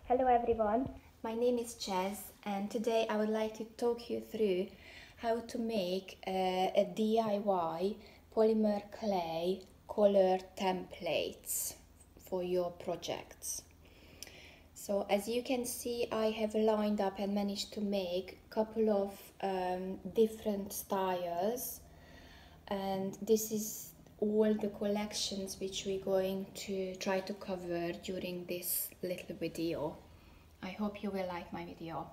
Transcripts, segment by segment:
Hello everyone, my name is Jez and today I would like to talk you through how to make a DIY polymer clay color templates for your projects. So as you can see, I have lined up and managed to make a couple of different styles, and this is all the collections which we're going to try to cover during this little video. I hope you will like my video.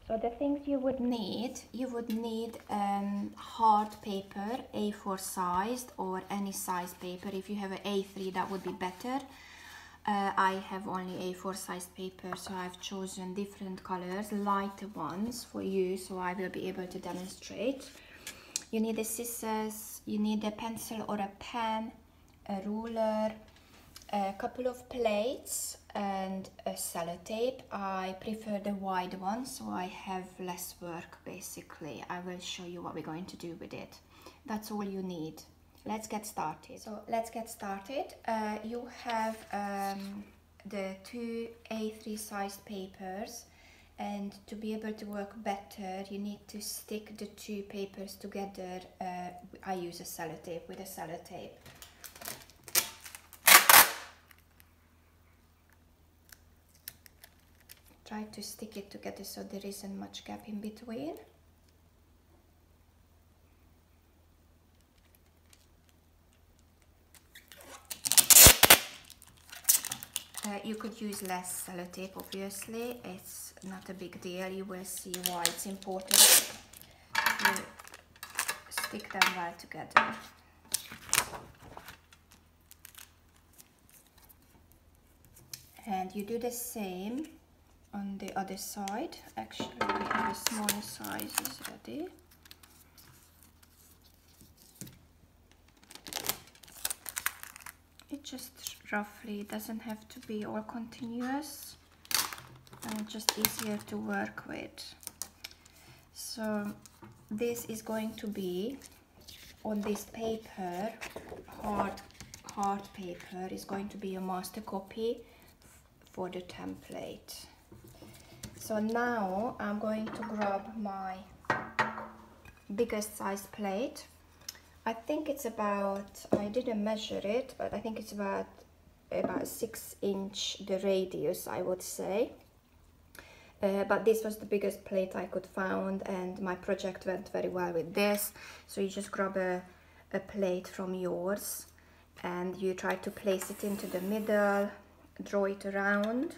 So the things you would need hard paper, A4 sized or any size paper. If you have an A3 that would be better. I have only A4 sized paper, so I've chosen different colors, lighter ones for you, so I will be able to demonstrate. You need the scissors, you need a pencil or a pen, a ruler, a couple of plates and a sellotape. I prefer the wide one so I have less work basically. I will show you what we're going to do with it. That's all you need. Let's get started. So let's get started. You have the two A3 sized papers, and to be able to work better you need to stick the two papers together. I use a sellotape with a sellotape. Try to stick it together so there isn't much gap in between. You could use less sellotape, obviously, it's not a big deal. You will see why it's important to stick them well together. And you do the same on the other side. Actually, we have a smaller sizes ready. It just roughly doesn't have to be all continuous, and just easier to work with. So this is going to be on this paper, hard paper is going to be a master copy for the template. So now I'm going to grab my biggest size plate. I think it's about, I didn't measure it, but I think it's about 6 inch the radius, I would say. But this was the biggest plate I could find, and my project went very well with this. So you just grab a plate from yours and you try to place it into the middle, draw it around.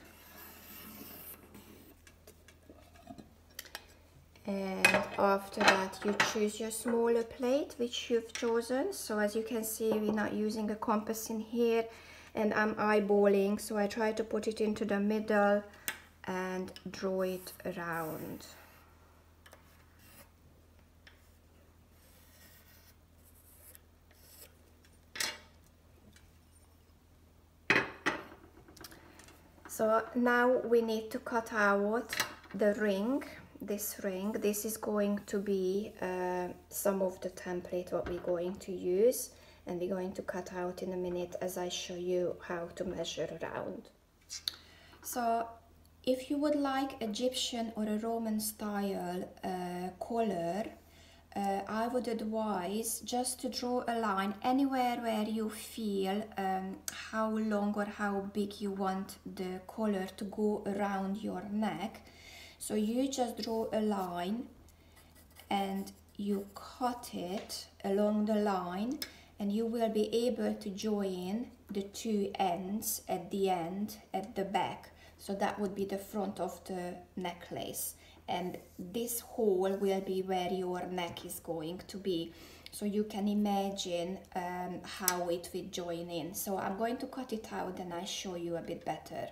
And after that you choose your smaller plate which you've chosen. So as you can see, we're not using a compass in here, and I'm eyeballing, so I try to put it into the middle and draw it around. So now we need to cut out the ring. This ring, this is going to be some of the template what we're going to use, and we're going to cut out in a minute as I show you how to measure around. So if you would like Egyptian or a Roman style collar, I would advise just to draw a line anywhere where you feel how long or how big you want the collar to go around your neck. So you just draw a line and you cut it along the line, and you will be able to join the two ends at the end at the back. So that would be the front of the necklace, and this hole will be where your neck is going to be. So you can imagine how it will join in. So I'm going to cut it out and I'll show you a bit better.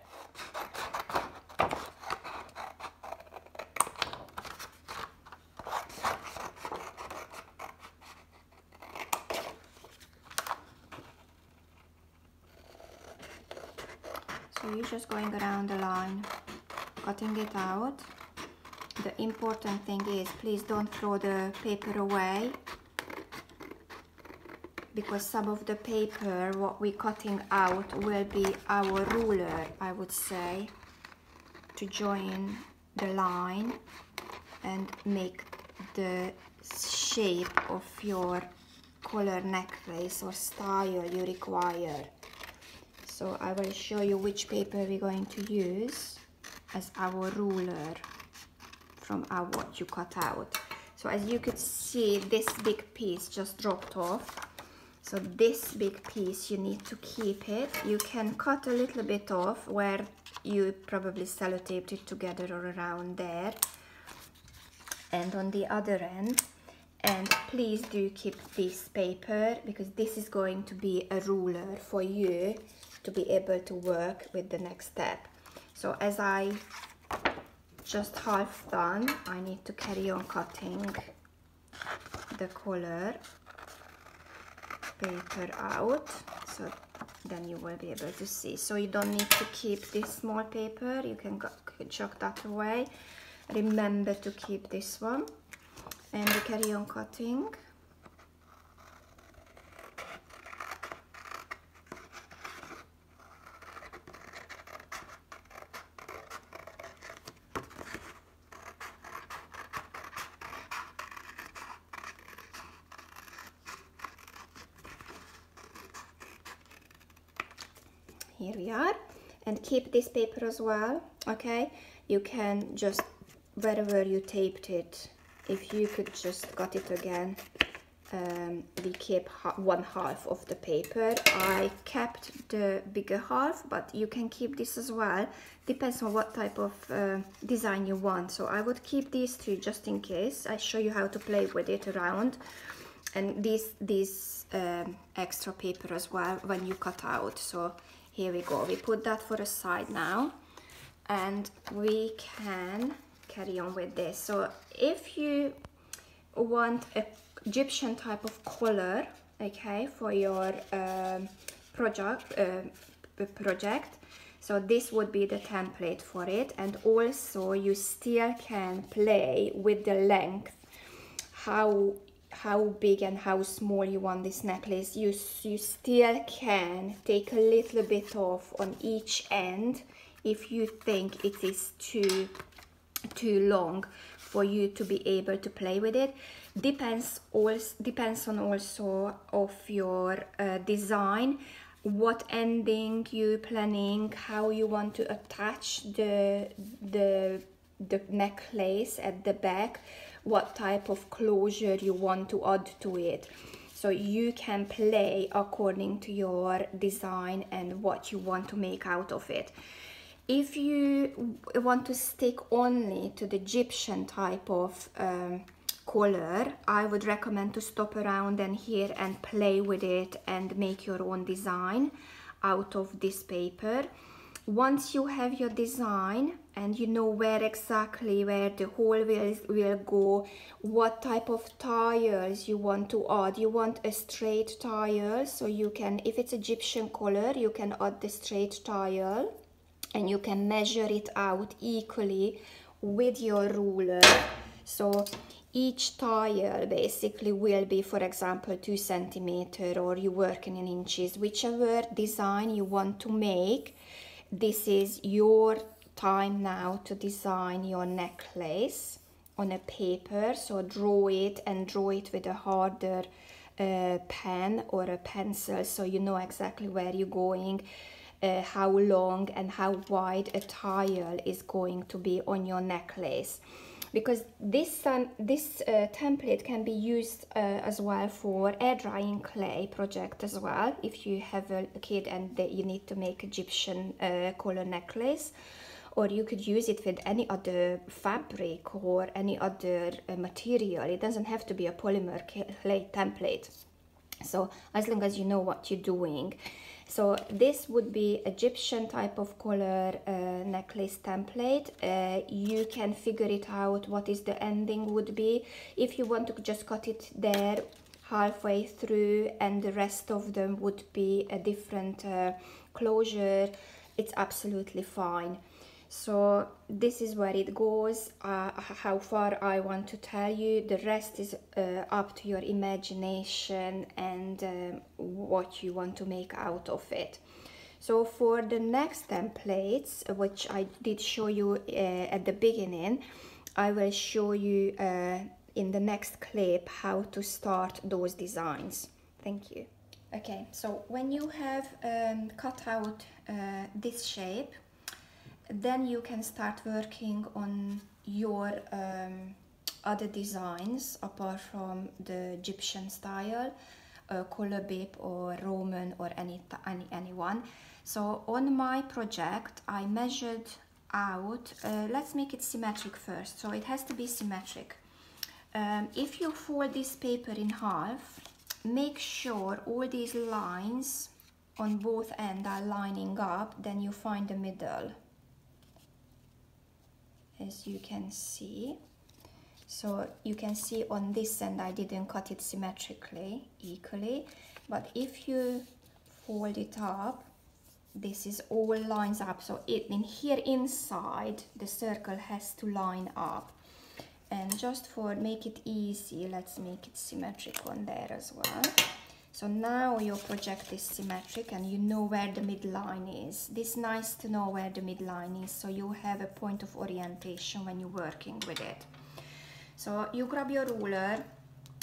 So you're just going around the line, cutting it out. The important thing is, please don't throw the paper away. because some of the paper what we're cutting out will be our ruler, I would say, to join the line and make the shape of your collar necklace or style you require. So I will show you which paper we're going to use as our ruler from what you cut out. So as you could see, this big piece just dropped off. So this big piece, you need to keep it. You can cut a little bit off where you probably sellotaped it together or around there. And on the other end, and please do keep this paper, because this is going to be a ruler for you to be able to work with the next step. So as I just half done, I need to carry on cutting the collar paper out, so then you will be able to see. So you don't need to keep this small paper, you can chuck that away. Remember to keep this one, and we carry on cutting. Here we are, and keep this paper as well, okay? You can just, wherever you taped it, if you could just cut it again, we keep one half of the paper. I kept the bigger half, but you can keep this as well, depends on what type of design you want. So I would keep these two just in case. I show you how to play with it around, and this extra paper as well when you cut out. So here we go, we put that for a side now, and we can carry on with this. So if you want a Egyptian type of collar, okay, for your project, so this would be the template for it. And also you still can play with the length, how big and how small you want this necklace. You still can take a little bit off on each end if you think it is too long for you to be able to play with it. Depends on also of your design, what ending you planning, how you want to attach the necklace at the back, what type of closure you want to add to it. So you can play according to your design and what you want to make out of it. If you want to stick only to the Egyptian type of collar, I would recommend to stop around and here and play with it and make your own design out of this paper. Once you have your design and you know where exactly where the hole will go, what type of tiles you want to add. You want a straight tile, so you can, if it's Egyptian collar, you can add the straight tile and you can measure it out equally with your ruler. So each tile basically will be, for example, 2 centimeters, or you working in inches, whichever design you want to make. This is your time now to design your necklace on a paper. So draw it, and draw it with a harder pen or a pencil, so you know exactly where you're going, how long and how wide a tile is going to be on your necklace. Because this template can be used as well for air drying clay project as well, if you have a kid and you need to make Egyptian collar necklace. Or you could use it with any other fabric or any other material. It doesn't have to be a polymer clay template, so as long as you know what you're doing. So this would be Egyptian type of collar necklace template. You can figure it out what is the ending would be. If you want to just cut it there halfway through and the rest of them would be a different closure, it's absolutely fine. So this is where it goes. How far I want to tell you, the rest is up to your imagination and what you want to make out of it. So for the next templates, which I did show you at the beginning, I will show you in the next clip how to start those designs. Thank you. Okay, so when you have cut out this shape, then you can start working on your other designs apart from the Egyptian style, Kolobib or Roman or anyone. So on my project I measured out, let's make it symmetric first, so it has to be symmetric. If you fold this paper in half, make sure all these lines on both ends are lining up, then you find the middle, as you can see. So you can see on this end I didn't cut it symmetrically, equally, but if you fold it up, this is all lines up. So in here inside the circle has to line up. And just for make it easy, let's make it symmetric on there as well. So now your project is symmetric and you know where the midline is. This is nice to know where the midline is, so you have a point of orientation when you're working with it. So you grab your ruler,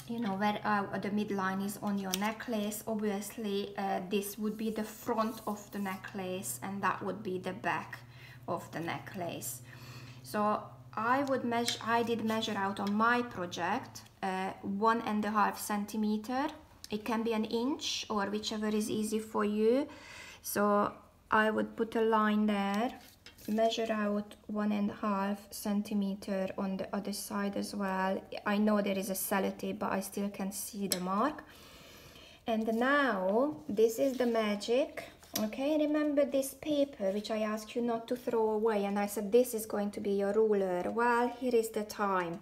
you know where the midline is on your necklace. Obviously this would be the front of the necklace and that would be the back of the necklace. So I did measure out on my project 1.5 centimeter. It can be an inch or whichever is easy for you. So I would put a line there, measure out 1.5 centimeter on the other side as well. I know there is a sellotape, but I still can see the mark. And now this is the magic. Okay, remember this paper which I asked you not to throw away, and I said this is going to be your ruler. Well, here is the time.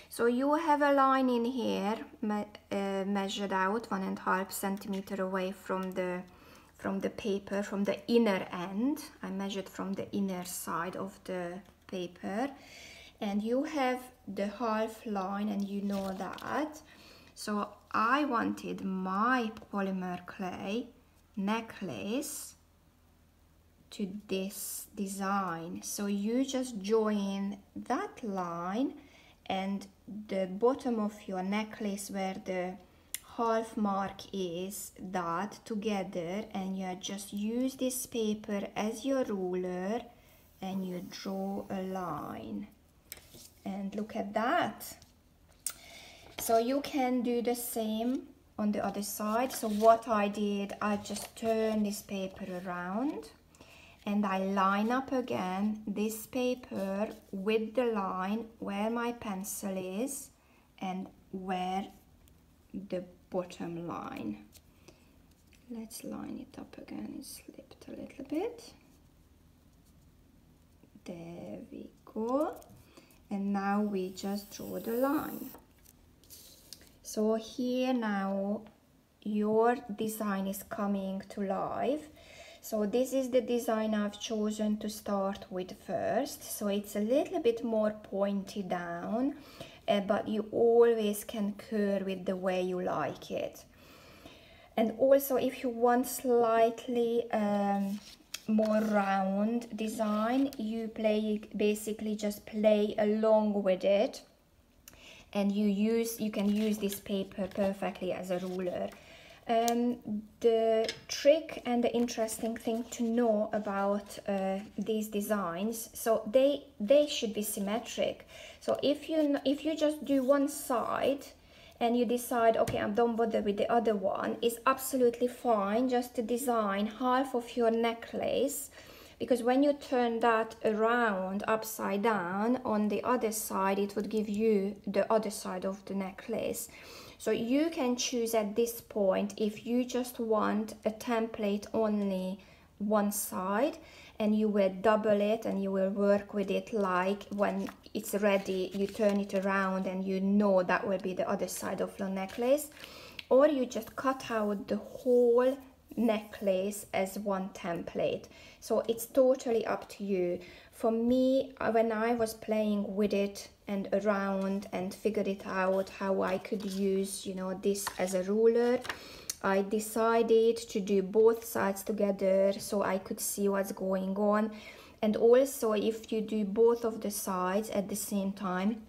So you have a line in here measured out 1.5 centimeter away from the paper, from the inner end. I measured from the inner side of the paper, and you have the half line, and you know that. So I wanted my polymer clay necklace to this design, so you just join that line and the bottom of your necklace where the half mark is, that together, and you just use this paper as your ruler and you draw a line, and look at that. So you can do the same on the other side. So what I did, I just turn this paper around and I line up again this paper with the line where my pencil is and where the bottom line. Let's line it up again. It slipped a little bit. There we go. And now we just draw the line. So here now your design is coming to life. So this is the design I've chosen to start with first. So it's a little bit more pointy down, but you always can curve it the way you like it. And also if you want slightly more round design, you basically just play along with it. And you can use this paper perfectly as a ruler. The trick and the interesting thing to know about these designs, so they should be symmetric. So if you just do one side and you decide, okay, I don't bother with the other one, it's absolutely fine just to design half of your necklace, because when you turn that around upside down on the other side, it would give you the other side of the necklace. So you can choose at this point if you just want a template only one side, and you will double it and you will work with it, like when it's ready you turn it around and you know that will be the other side of your necklace. Or you just cut out the whole necklace as one template. So it's totally up to you. For me, when I was playing with it and around and figured it out how I could use, you know, this as a ruler, I decided to do both sides together so I could see what's going on. And also, if you do both of the sides at the same time,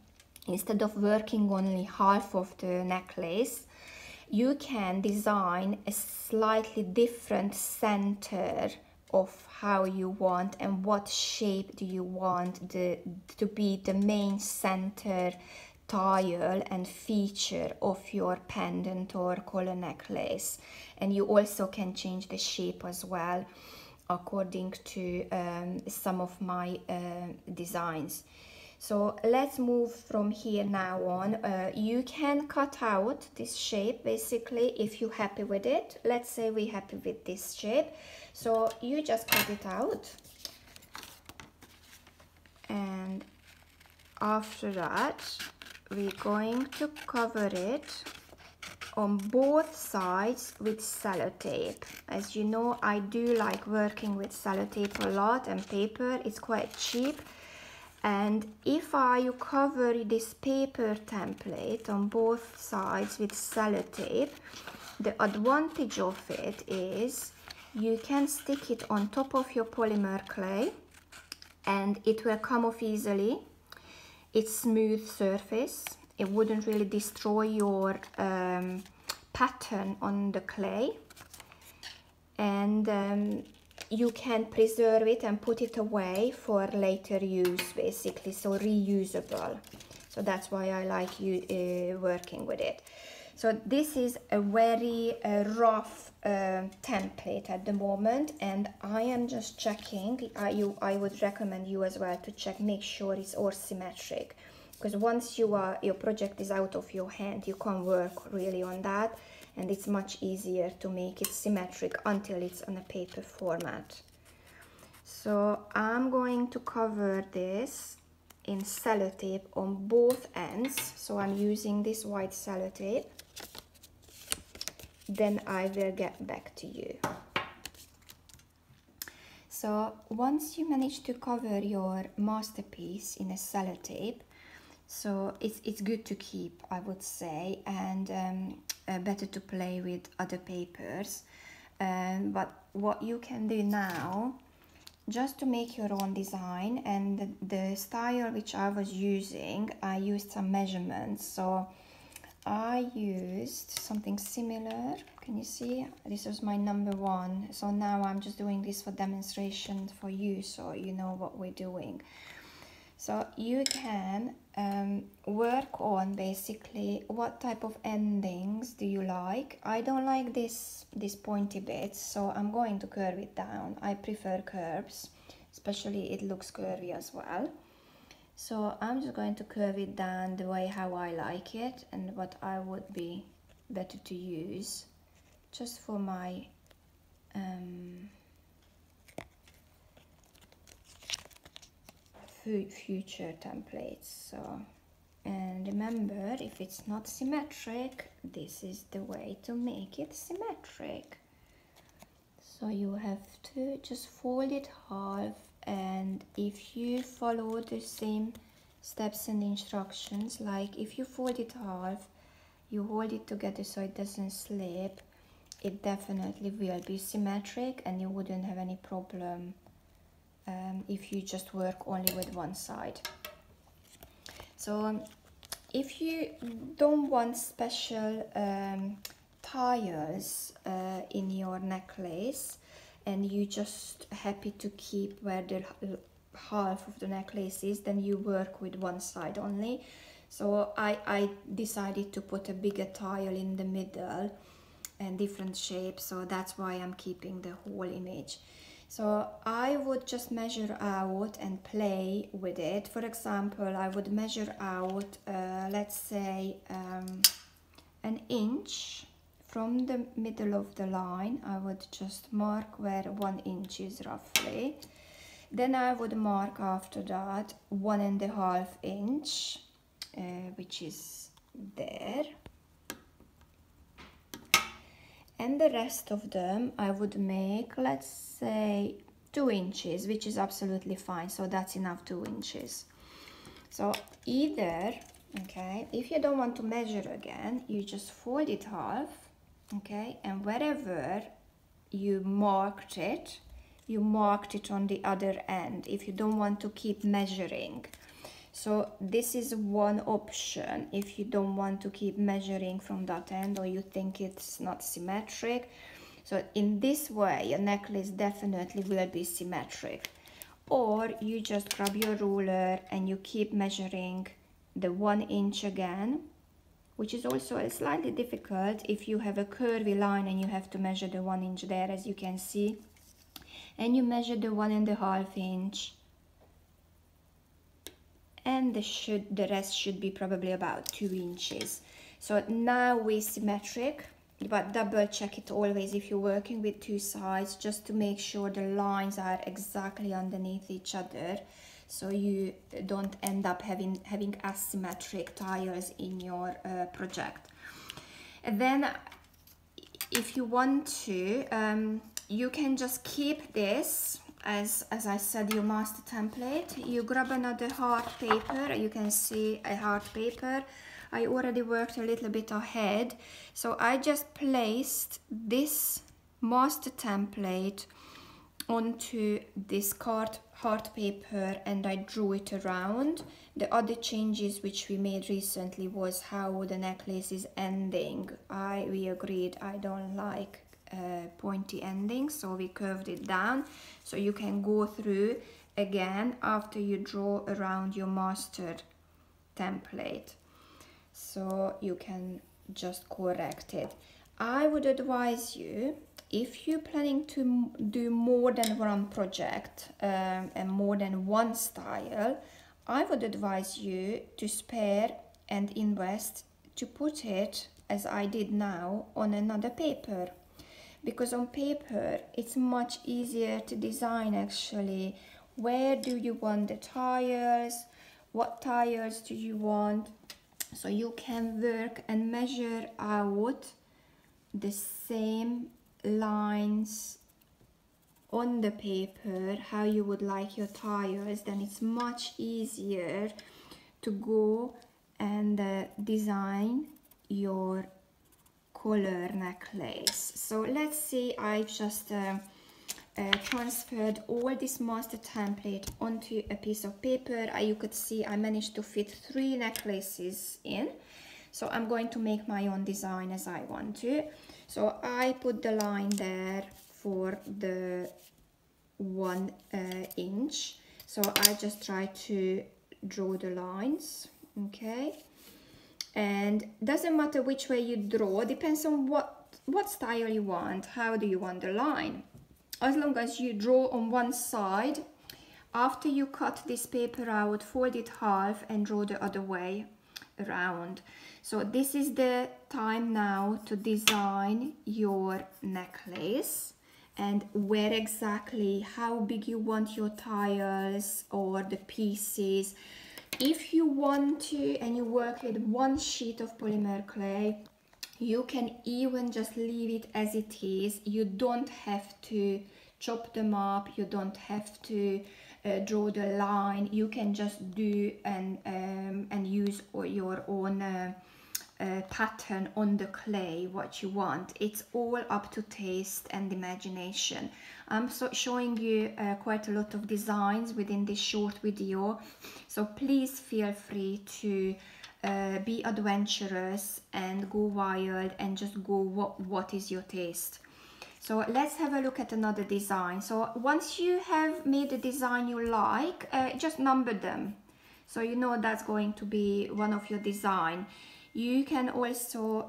instead of working only half of the necklace, you can design a slightly different center of how you want and what shape do you want to be the main center tile and feature of your pendant or collar necklace. And you also can change the shape as well according to some of my designs. So let's move from here now on. You can cut out this shape basically if you're happy with it. Let's say we're happy with this shape. So you just cut it out. And after that, we're going to cover it on both sides with sellotape. As you know, I do like working with sellotape a lot, and paper is quite cheap. And if I cover this paper template on both sides with sellotape, the advantage of it is you can stick it on top of your polymer clay and it will come off easily. It's smooth surface. It wouldn't really destroy your pattern on the clay. And you can preserve it and put it away for later use, basically, so reusable. So that's why I like working with it. So this is a very rough template at the moment, and I am just checking. I would recommend you as well to check, make sure it's all symmetric, because once your project is out of your hand, you can't work really on that. And it's much easier to make it symmetric until it's on a paper format. So I'm going to cover this in sellotape on both ends. So I'm using this white sellotape. Then I will get back to you. So once you manage to cover your masterpiece in a sellotape, so it's good to keep, I would say, and better to play with other papers. But what you can do now, just to make your own design, and the style which I was using, I used some measurements. So I used something similar. Can you see? This was my number 1. So now I'm just doing this for demonstration for you, so you know what we're doing. So you can work on basically what type of endings do you like. I don't like this pointy bits, so I'm going to curve it down. I prefer curves, especially it looks curvy as well. So I'm just going to curve it down the way how I like it and what I would be better to use just for my future templates. So, and remember, if it's not symmetric, this is the way to make it symmetric. So you have to just fold it half, and if you follow the same steps and instructions, like if you fold it half, you hold it together so it doesn't slip, it definitely will be symmetric and you wouldn't have any problem if you just work only with one side. So if you don't want special tiles in your necklace and you just happy to keep where the half of the necklace is, then you work with one side only. So I decided to put a bigger tile in the middle and different shapes, so that's why I'm keeping the whole image. So I would just measure out and play with it. For example, I would measure out, let's say, an inch from the middle of the line. I would just mark where 1 inch is roughly. Then I would mark after that 1.5 inch, which is there. And the rest of them I would make, let's say 2 inches, which is absolutely fine. So that's enough, 2 inches. So either, okay, if you don't want to measure again, you just fold it half, okay, and wherever you marked it on the other end if you don't want to keep measuring. So this is one option if you don't want to keep measuring from that end or you think it's not symmetric. So in this way your necklace definitely will be symmetric. Or you just grab your ruler and you keep measuring the 1 inch again, which is also slightly difficult if you have a curvy line and you have to measure the 1 inch there, as you can see. And you measure the 1.5 inch. And the rest should be probably about 2 inches. So now we're symmetric, but double check it always if you're working with 2 sides, just to make sure the lines are exactly underneath each other, so you don't end up having asymmetric tiles in your project. And then if you want to, you can just keep this as I said, your master template. You grab another hard paper. You can see a hard paper. I already worked a little bit ahead, so I just placed this master template onto this hard paper and I drew it around. The other changes which we made recently was how the necklace is ending. We agreed I don't like pointy endings, so we curved it down, so you can go through again after you draw around your master template, so you can just correct it. I would advise you, if you're planning to do more than one project and more than one style, I would advise you to spare and invest to put it, as I did now, on another paper. Because on paper it's much easier to design actually. Where do you want the tiles? What tiles do you want? So you can work and measure out the same lines on the paper, how you would like your tiles. Then it's much easier to go and design your collar necklace. So let's see, I just transferred all this master template onto a piece of paper. You could see I managed to fit 3 necklaces in. So I'm going to make my own design as I want to. So I put the line there for the 1 inch. So I just try to draw the lines, okay? And doesn't matter which way you draw, depends on what style you want, how do you want the line. As long as you draw on one side, after you cut this paper out, fold it half and draw the other way around. So this is the time now to design your necklace and where exactly, how big you want your tiles or the pieces. If you want to and you work with 1 sheet of polymer clay, you can even just leave it as it is. You don't have to chop them up, you don't have to draw the line. You can just do and use your own pattern on the clay, what you want. It's all up to taste and imagination. I'm showing you quite a lot of designs within this short video, so please feel free to be adventurous and go wild and just go what is your taste. So let's have a look at another design. So once you have made the design you like, just number them, so you know that's going to be one of your design. You can also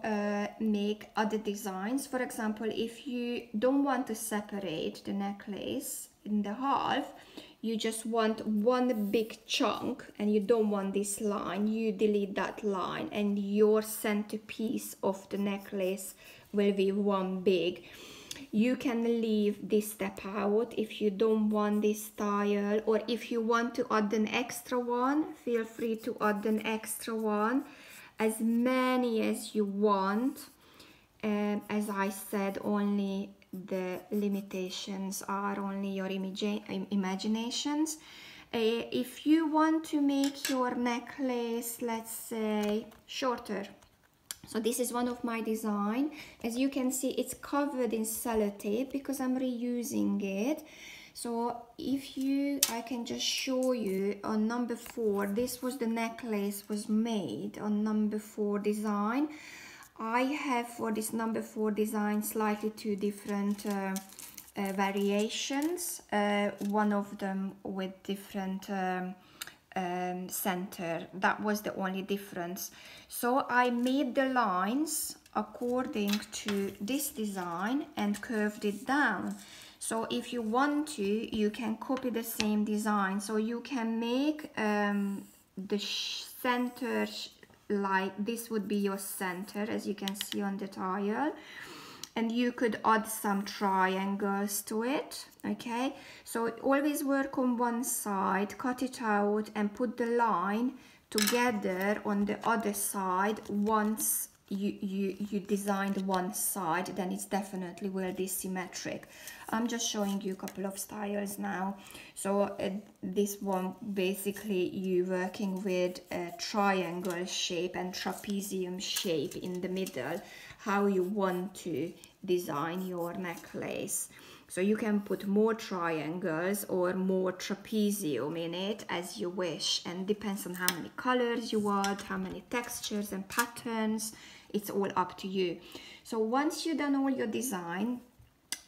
make other designs. For example, if you don't want to separate the necklace in the half, you just want one big chunk and you don't want this line, you delete that line and your centerpiece of the necklace will be one big. You can leave this step out if you don't want this style, or if you want to add an extra one, feel free to add an extra one, as many as you want. as I said, only the limitations are only your imaginations. If you want to make your necklace, let's say, shorter, so this is one of my design. As you can see, it's covered in sellotape because I'm reusing it. So I can just show you on number 4, this was the necklace was made on number 4 design. I have for this number 4 design slightly 2 different variations, one of them with different center. That was the only difference. So I made the lines according to this design and curved it down. So if you want to, you can copy the same design. So you can make the center like this would be your center, as you can see on the tile, and you could add some triangles to it. Okay, so always work on one side, cut it out and put the line together on the other side. Once you designed one side, then it's definitely will be symmetric. I'm just showing you a couple of styles now. So this one, basically you working with a triangle shape and trapezium shape in the middle, how you want to design your necklace. So you can put more triangles or more trapezium in it as you wish, and depends on how many colors you want, how many textures and patterns. It's all up to you. So once you've done all your design,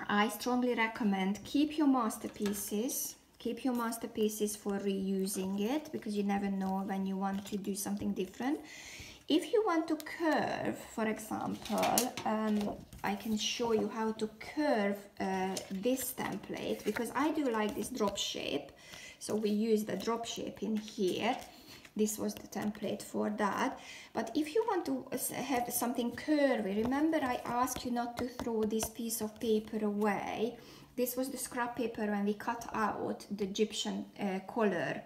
I strongly recommend keep your masterpieces for reusing it, because you never know when you want to do something different. If you want to curve, for example, I can show you how to curve this template, because I do like this drop shape. So we use the drop shape in here. This was the template for that. But if you want to have something curvy, remember I asked you not to throw this piece of paper away. This was the scrap paper when we cut out the Egyptian collar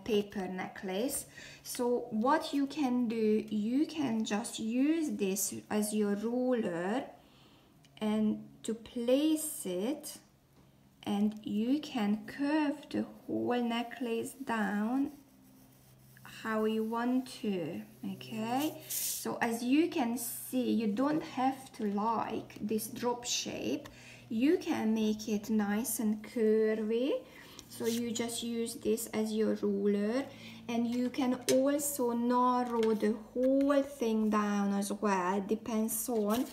paper necklace. So what you can do, you can just use this as your ruler and to place it, and you can curve the whole necklace down how you want to. Okay, so as you can see, you don't have to like this drop shape. You can make it nice and curvy. So you just use this as your ruler, and you can also narrow the whole thing down as well. Depends on,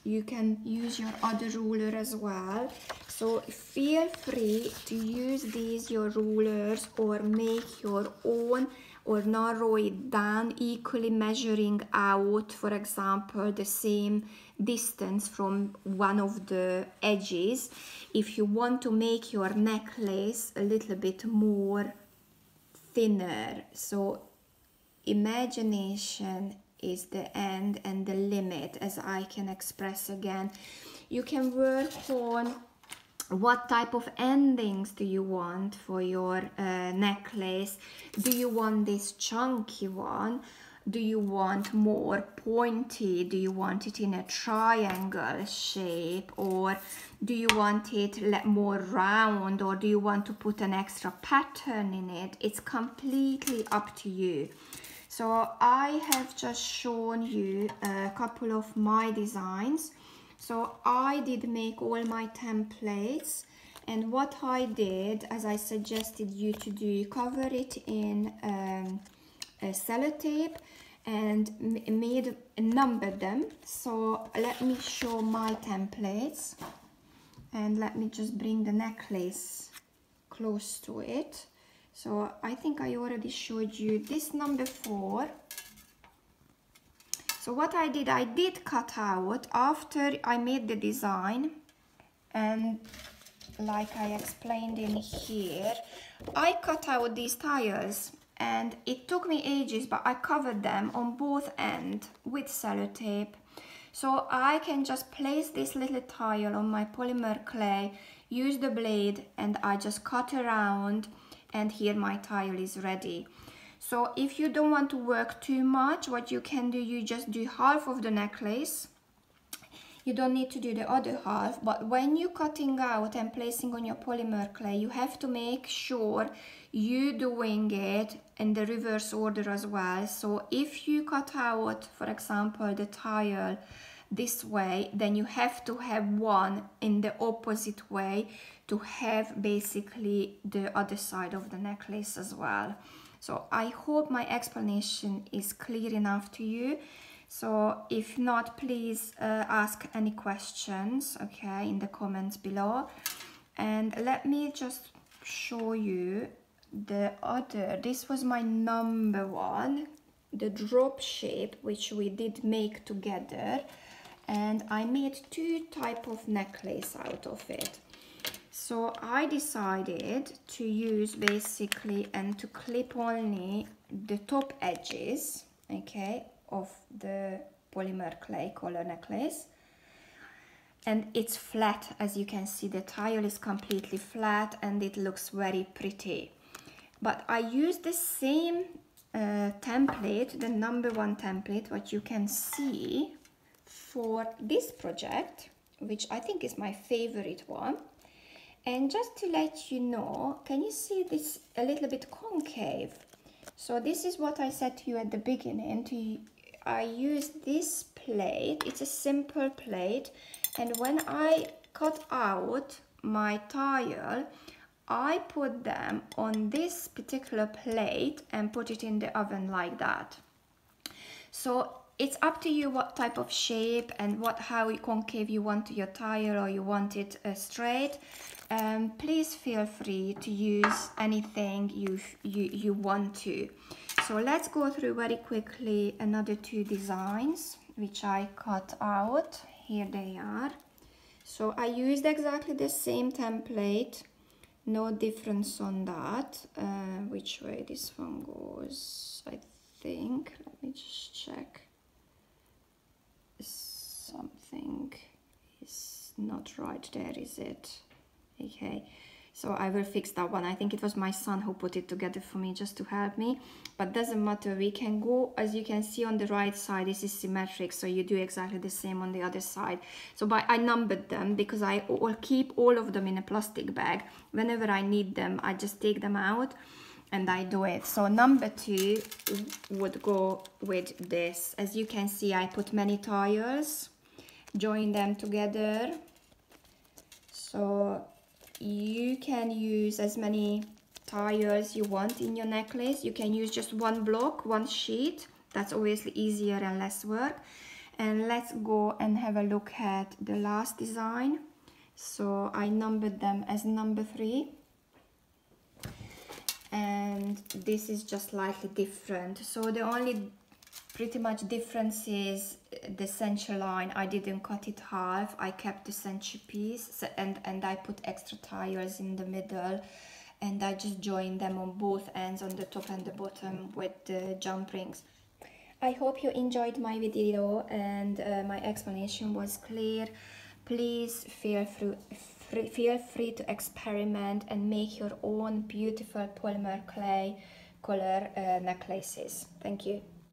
you can use your other ruler as well. So feel free to use these your rulers or make your own, or narrow it down, equally measuring out, for example, the same distance from one of the edges, if you want to make your necklace a little bit more thinner. So imagination is the end and the limit, as I can express again. You can work on what type of endings do you want for your necklace. Do you want this chunky one? Do you want more pointy? Do you want it in a triangle shape? Or do you want it more round? Or do you want to put an extra pattern in it? It's completely up to you. So I have just shown you a couple of my designs. So I did make all my templates, and what I did, as I suggested you to do, cover it in a sellotape and number them. So let me show my templates, and let me just bring the necklace close to it. So I think I already showed you this number 4. So what I did cut out after I made the design, and like I explained in here, I cut out these tiles, and it took me ages, but I covered them on both ends with sellotape. So I can just place this little tile on my polymer clay, use the blade, and I just cut around, and here my tile is ready. So if you don't want to work too much, what you can do, you just do half of the necklace you don't need to do the other half, but when you're cutting out and placing on your polymer clay, you have to make sure you're doing it in the reverse order as well. So if you cut out, for example, the tile this way, then you have to have one in the opposite way to have basically the other side of the necklace as well. So I hope my explanation is clear enough to you. So if not, please ask any questions, okay, in the comments below. And let me just show you the other. This was my number one, the drop shape, which we did make together. And I made two types of necklace out of it. So I decided to use basically and to clip only the top edges, okay, of the polymer clay color necklace. And it's flat, as you can see, the tile is completely flat and it looks very pretty. But I used the same template, the number one template, what you can see for this project, which I think is my favorite one. And just to let you know, can you see this a little bit concave? So this is what I said to you at the beginning. I use this plate, it's a simple plate, and when I cut out my tile, I put them on this particular plate and put it in the oven like that. So it's up to you what type of shape and how concave you want your tile, or you want it straight. Please feel free to use anything you want to. So let's go through very quickly another two designs which I cut out. Here they are. So I used exactly the same template, no difference on that. Which way this one goes, I think. Let me just check. Something is not right there, is it? Okay, so I will fix that one. I think it was my son who put it together for me just to help me, but doesn't matter. We can go, as you can see on the right side, this is symmetric, so you do exactly the same on the other side. So I numbered them because I will keep all of them in a plastic bag. Whenever I need them, I just take them out and I do it. So number two would go with this. As you can see, I put many tiles, join them together. So you can use as many tiles you want in your necklace. You can use just one block, one sheet. That's obviously easier and less work. And let's go and have a look at the last design. So I numbered them as number 3. And this is just slightly different. So the only pretty much difference is the center line. I didn't cut it half. I kept the centerpiece and I put extra tiles in the middle, and I just joined them on both ends, on the top and the bottom, with the jump rings. I hope you enjoyed my video and my explanation was clear. Please feel free to experiment and make your own beautiful polymer clay color necklaces. Thank you.